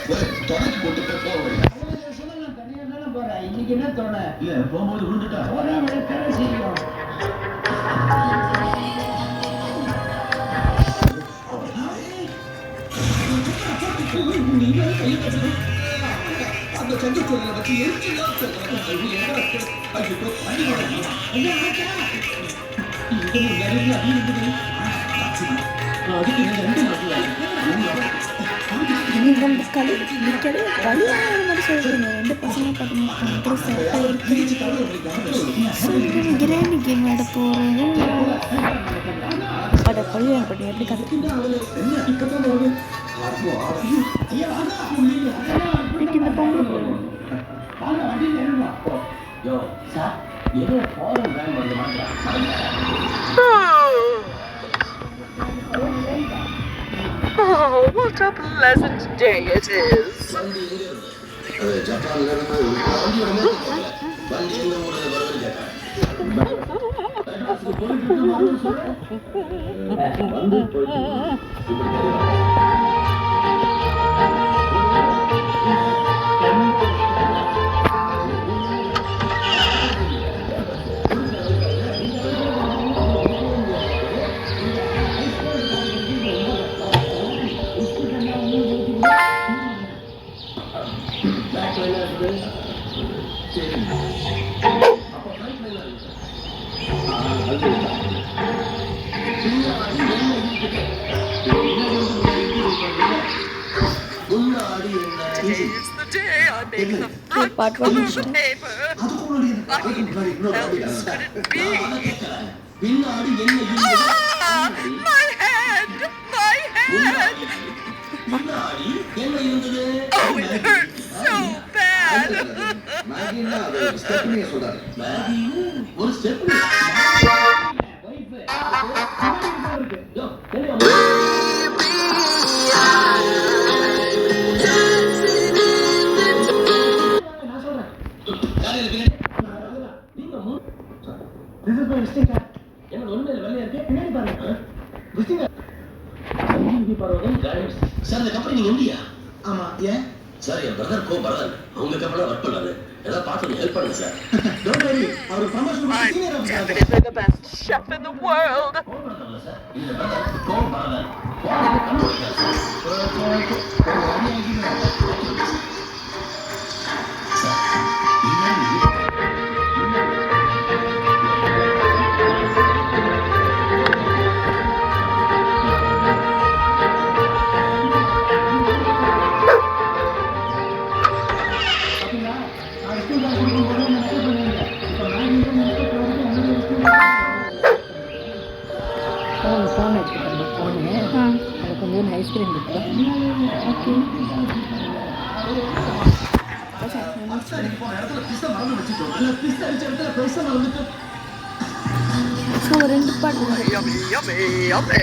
தொடச்சு போட்டு போவேன். தனியா தானே போறேன். இன்னைக்கு என்ன தோண இல்ல போகும்போது விழுந்துட்டா செய்யும். அந்த சந்திரச்சூழலை வச்சு எரிச்சுதான் கிராண்டி கேம் விளையாட போகிறோம். அட கல்யாணம் பண்ணி எப்படி கதை இந்த பொங்கல் ஏதோ போறோம் வேன் வந்து மாட்டேன். Oh, what a pleasant day it is. ஜப்பான்ல இருந்து வண்டி எங்க ஊர்ல வருது Today's the day I make the front cover of the paper. What else could it be? Ah, my head! My head! Oh, it hurts so bad! ஒரு step sir இந்த company நீங்க எம்டியா? ஆமா. ஏன் சார் என் பிரதர் பரதன் அவங்க கம்பெனில work பண்றாரு. ஏதாவது பார்த்து ஹெல்ப் பண்ணுங்க சார். டோன்ட் வரி, அவர் ப்ரமோஷன் பண்ணி senior officer. I'm definitely the best chef in the world. Sir இந்த பிரதர் பரதன் கொஞ்சம் ஐஸ்கிரீம் இருக்கா? ஓகே ஸோ 2 பாட்டு Yummy, yummy, yummy.